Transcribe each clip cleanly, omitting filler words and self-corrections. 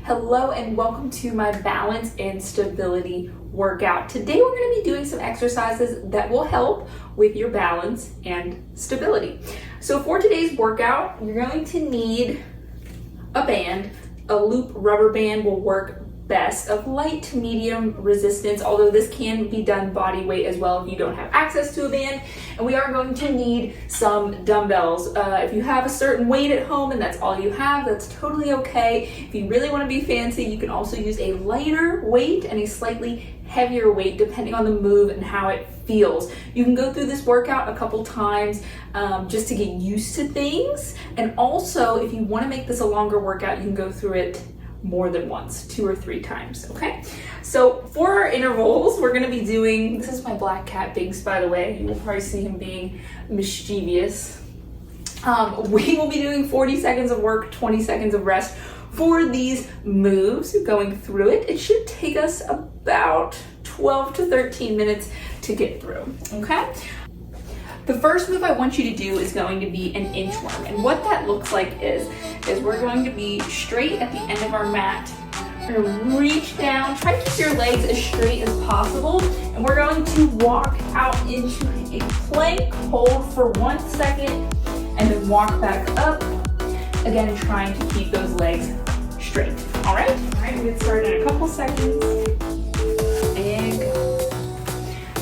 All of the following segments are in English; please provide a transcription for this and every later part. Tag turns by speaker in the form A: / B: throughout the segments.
A: Hello and welcome to my balance and stability workout. Today we're going to be doing some exercises that will help with your balance and stability. So for today's workout, you're going to need a band. A loop rubber band will work best, of light to medium resistance, although this can be done body weight as well if you don't have access to a band. And we are going to need some dumbbells. If you have a certain weight at home and that's all you have, that's totally okay. If you really want to be fancy, you can also use a lighter weight and a slightly heavier weight depending on the move and how it feels. You can go through this workout a couple times just to get used to things. And also, if you want to make this a longer workout, you can go through it more than once, 2 or 3 times, okay? So for our intervals, we're gonna be doing, this is my black cat Binks, by the way. You will probably see him being mischievous. We will be doing 40 seconds of work, 20 seconds of rest for these moves, going through it. It should take us about 12 to 13 minutes to get through, okay? The first move I want you to do is going to be an inchworm. And what that looks like is we're going to be straight at the end of our mat. We're gonna reach down, try to keep your legs as straight as possible. And we're going to walk out into a plank, hold for 1 second, and then walk back up. Again, trying to keep those legs straight. All right, we'll get started in a couple seconds. And go.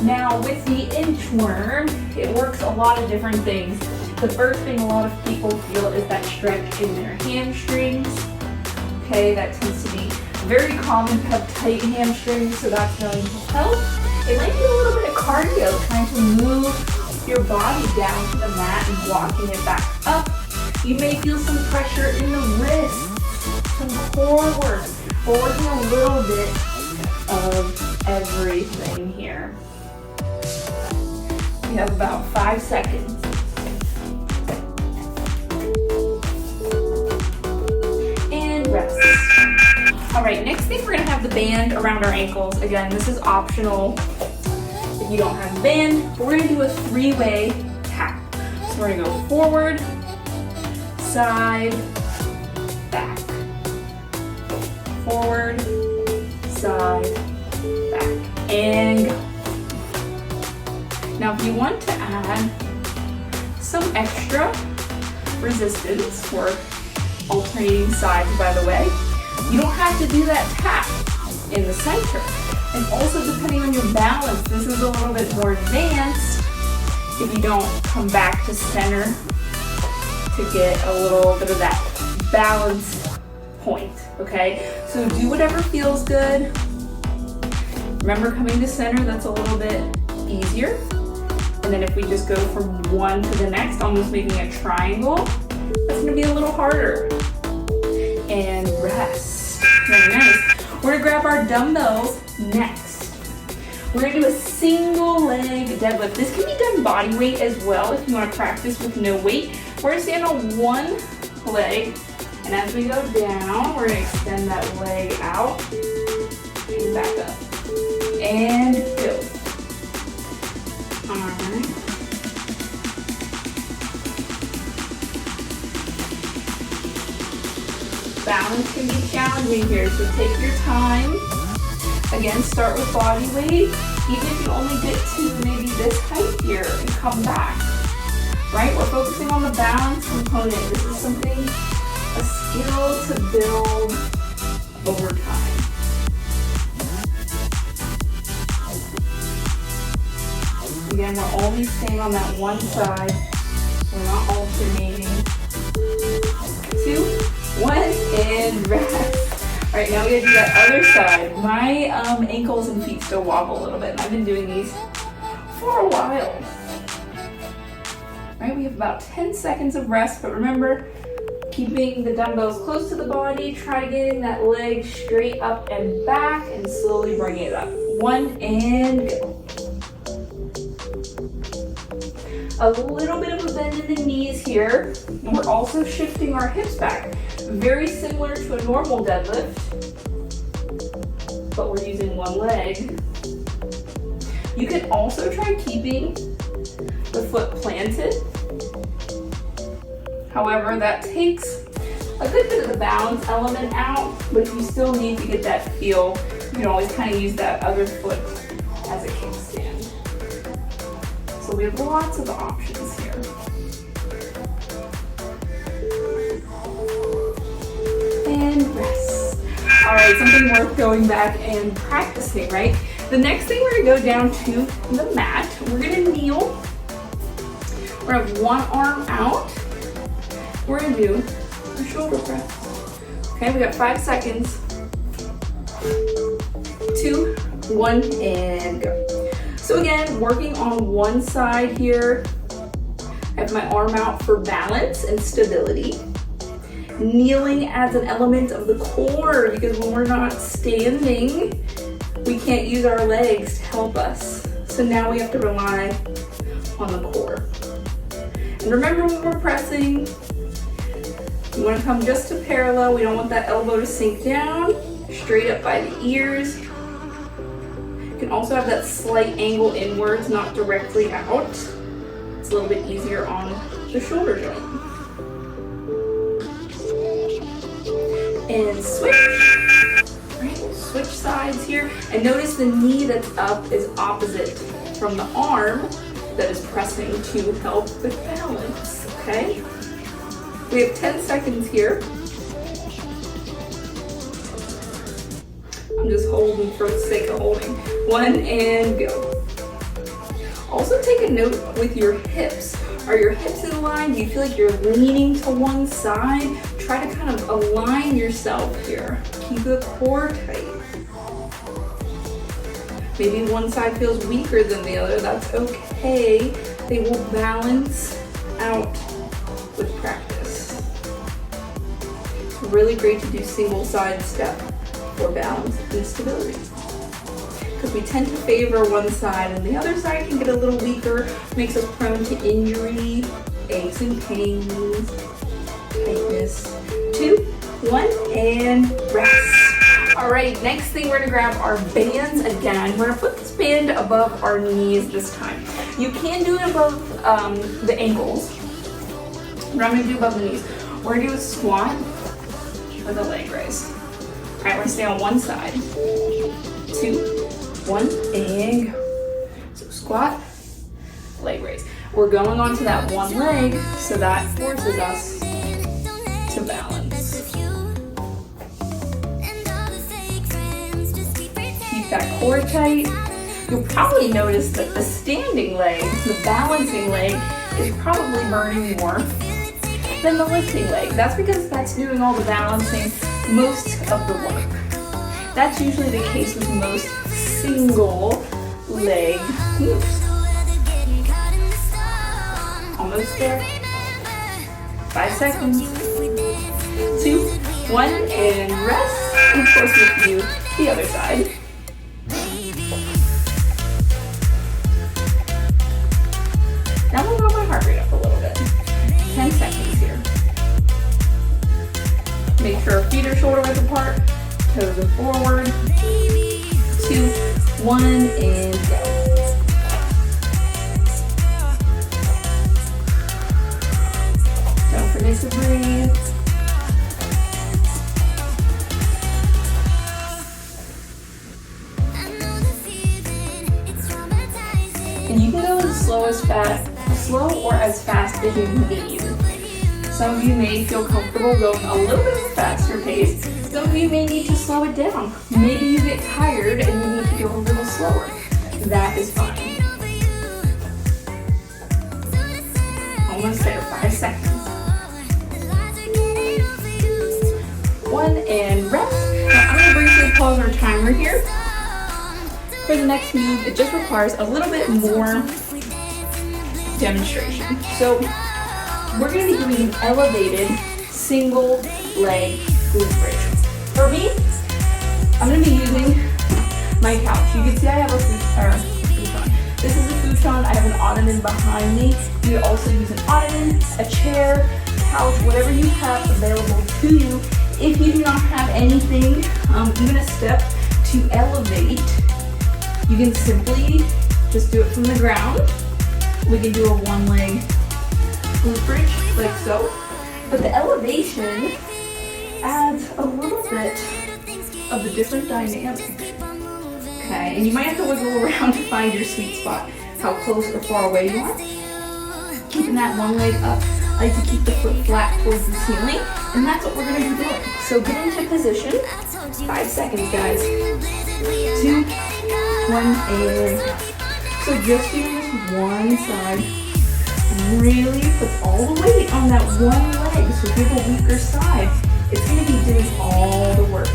A: Now with the inchworm, it works a lot of different things. The first thing a lot of people feel is that stretch in their hamstrings. Okay, that tends to be very common to have tight hamstrings, so that's going to help. It might be a little bit of cardio, trying to move your body down to the mat and walking it back up. You may feel some pressure in the wrists, some core work. We're working a little bit of everything here. We have about 5 seconds. And rest. All right, next thing, we're gonna have the band around our ankles. Again, this is optional if you don't have a band. We're gonna do a 3-way tap. So we're gonna go forward, side, back. Forward, side, back, and go. Now, if you want to add some extra resistance for alternating sides, by the way, you don't have to do that tap in the center. And also, depending on your balance, this is a little bit more advanced if you don't come back to center to get a little bit of that balance point, okay? So do whatever feels good. Remember, coming to center, that's a little bit easier. And then if we just go from one to the next, almost making a triangle, that's gonna be a little harder. And rest. Very nice. We're gonna grab our dumbbells next. We're gonna do a single leg deadlift. This can be done body weight as well if you wanna practice with no weight. We're gonna stand on one leg, and as we go down, we're gonna extend that leg out and back up. And go. Alright. Balance can be challenging here, so take your time. Again, start with body weight. Even if you only get to maybe this height here and come back. Right? We're focusing on the balance component. This is something, a skill to build over time. Again, we're only staying on that one side. We're not alternating. 2, 1, and rest. All right, now we're gonna do that other side. My ankles and feet still wobble a little bit, and I've been doing these for a while. All right, we have about 10 seconds of rest, but remember, keeping the dumbbells close to the body, try getting that leg straight up and back, and slowly bring it up. 1, and go. A little bit of a bend in the knees here, and we're also shifting our hips back. Very similar to a normal deadlift, but we're using one leg. You can also try keeping the foot planted. However, that takes a good bit of the balance element out, but if you still need to get that feel, you can always kind of use that other foot as a kickstand. So we have lots of options here. And rest. All right, something worth going back and practicing, right? The next thing, we're gonna go down to the mat. We're gonna kneel. We're gonna have one arm out. We're gonna do a shoulder press. Okay, we got 5 seconds. 2, 1, and go. So again, working on one side here. I have my arm out for balance and stability. Kneeling adds an element of the core because when we're not standing, we can't use our legs to help us. So now we have to rely on the core. And remember, when we're pressing, you want to come just to parallel. We don't want that elbow to sink down, straight up by the ears. You can also have that slight angle inwards, not directly out. It's a little bit easier on the shoulder joint. And switch. Right, we'll switch sides here. And notice the knee that's up is opposite from the arm that is pressing to help with balance, okay? We have 10 seconds here. I'm just holding for the sake of holding. 1 and go. Also take a note with your hips. Are your hips in line? Do you feel like you're leaning to one side? Try to kind of align yourself here. Keep the core tight. Maybe one side feels weaker than the other. That's okay. They will balance out with practice. It's really great to do single side step for balance and stability. Because we tend to favor one side and the other side can get a little weaker, makes us prone to injury, aches and pains, tightness. 2, 1, and rest. All right, next thing, we're gonna grab our bands again. We're gonna put this band above our knees this time. You can do it above the ankles, but I'm gonna do above the knees. We're gonna do a squat with a leg raise. All right, we're gonna stay on one side. 2, 1, and go. So squat, leg raise. We're going onto that one leg, so that forces us to balance. Keep that core tight. You'll probably notice that the standing leg, the balancing leg, is probably burning more than the lifting leg. That's because that's doing all the balancing most of the work. That's usually the case with most single leg moves. Almost there. 5 seconds. 2, 1, and rest. And of course, we'll do the other side. Now we'll roll my heart rate up a little bit. 10 seconds here. Make sure our feet are shoulder width apart, toes are forward. 2, 1, and go. Don't forget to breathe. And you can go as slow or as fast as you need. Some of you may feel comfortable going a little bit of a faster pace. Some of you may need to slow it down. Maybe you get tired and you need to go a little slower. That is fine. Almost there, 5 seconds. 1, and rest. Now I'm gonna briefly pause our timer here. For the next move, it just requires a little bit more demonstration. So we're going to be doing an elevated single leg glute bridge. For me, I'm going to be using my couch. You can see I have a futon. This is a futon. I have an ottoman behind me. You could also use an ottoman, a chair, couch, whatever you have available to you. If you do not have anything, even a step to elevate, you can simply just do it from the ground. We can do a one leg glute bridge like so. But the elevation adds a little bit of a different dynamic. Okay, and you might have to wiggle around to find your sweet spot, how close or far away you are. Keeping that one leg up. I like to keep the foot flat towards the ceiling, and that's what we're going to be doing. So get into position. 5 seconds, guys. 2, 1, and so just doing this one side. Really put all the weight on that one leg. So if you have a weaker side, it's going to be doing all the work.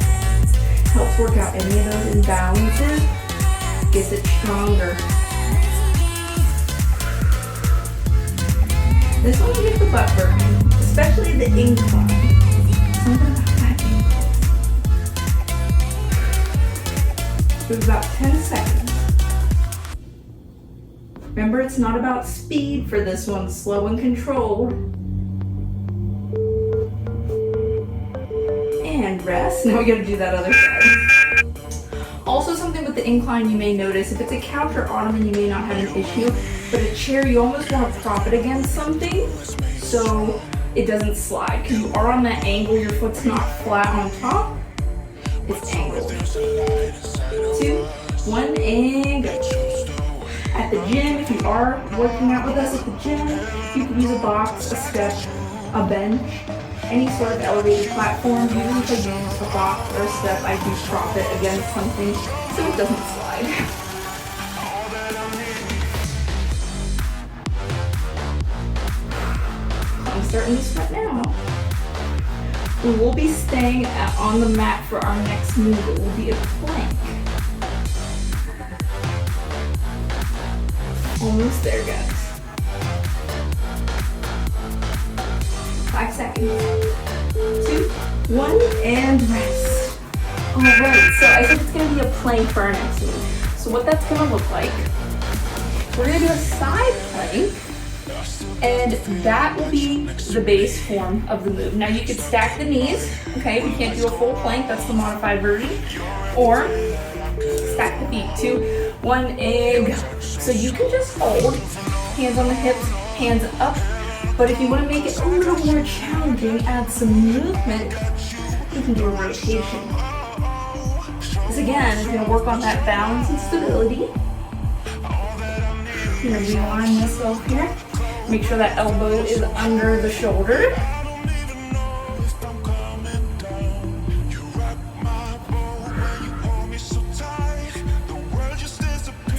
A: Helps work out any of those imbalances. Gets it stronger. This one will get the butt working, especially the incline. Something about that incline. So it's about 10 seconds. Remember, it's not about speed for this one, slow and controlled. And rest. Now we gotta do that other side. Also, something with the incline you may notice, if it's a couch or ottoman, you may not have an issue, but a chair, you almost want to prop it against something so it doesn't slide. Because you are on that angle, your foot's not flat on top, it's angled. 2, 1, and go. At the gym, if you are working out with us at the gym, you can use a box, a step, a bench, any sort of elevated platform. Usually if I use a box or a step, I do prop it against something so it doesn't slide. I'm starting to sweat now. We will be staying on the mat for our next move. It will be a plank. Almost there, guys. 5 seconds. 2, 1, and rest. Alright, so I think it's going to be a plank for our next move. So what that's going to look like, we're going to do a side plank, and that will be the base form of the move. Now you could stack the knees, okay? We can't do a full plank, that's the modified version. Or stack the feet. 2, 1, and go. So you can just hold, hands on the hips, hands up. But if you want to make it a little more challenging, add some movement, you can do a rotation. This again is going to work on that balance and stability. I'm going to realign myself here. Make sure that elbow is under the shoulder.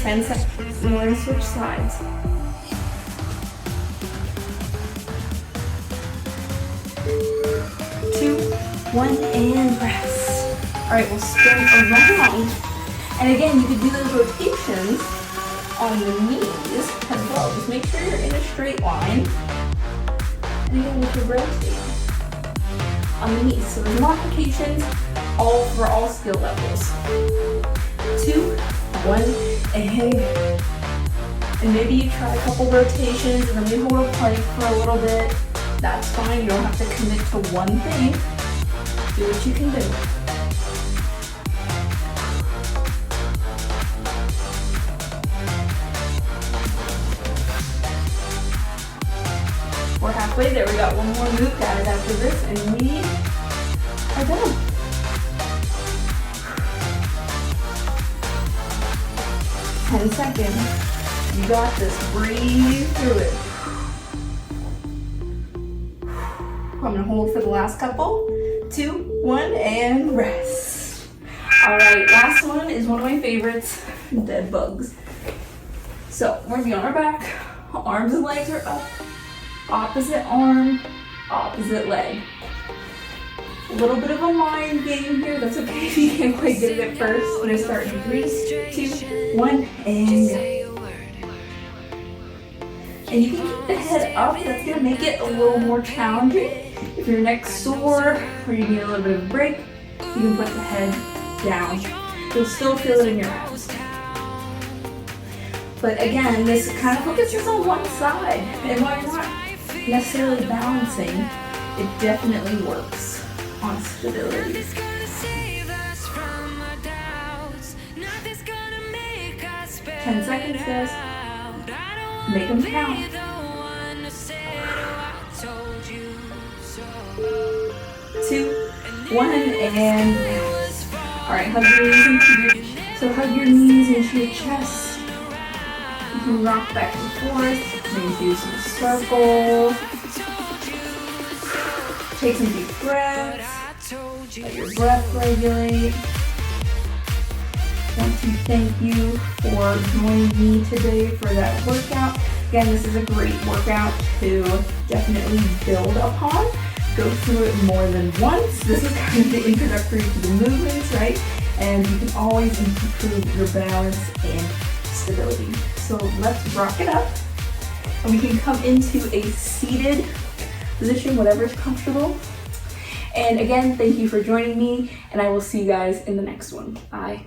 A: Ten seconds, and we're going to switch sides. 2, 1, and rest. Alright, we'll spin around. And again, you could do those rotations on the knees as well. Just make sure you're in a straight line. And again, we could rotate on the knees. So there's modifications all for all skill levels. 2, 1, and maybe you try a couple rotations and then you hold a plank for a little bit. That's fine, you don't have to commit to one thing. Do what you can do. We're halfway there, we got one more move added after this and we are done. Ten seconds. You got this. Breathe through it. I'm going to hold for the last couple. 2, 1, and rest. Alright, last one is one of my favorites, dead bugs. So, we're going to be on our back. Arms and legs are up. Opposite arm, opposite leg. A little bit of a mind game here. That's okay if you can't quite get it at first. We're going to start in 3, 2, 1, and go. And you can keep the head up. That's going to make it a little more challenging. If your neck's sore or you need a little bit of a break, you can put the head down. You'll still feel it in your abs. But again, this kind of focuses on one side. And while you're not necessarily balancing, it definitely works on stability. 10 seconds, guys. Make them count. 2, 1 and out. All right, hug your knees into your, hug your knees into your chest. You can rock back and forth, maybe do some circles. Take some deep breaths. Let your breath regulate. I want to thank you for joining me today for that workout. Again, this is a great workout to definitely build upon. Go through it more than once. This is kind of the introductory to the movements, right? And you can always improve your balance and stability. So let's rock it up. And we can come into a seated position, whatever is comfortable. And again, thank you for joining me, and I will see you guys in the next one. Bye.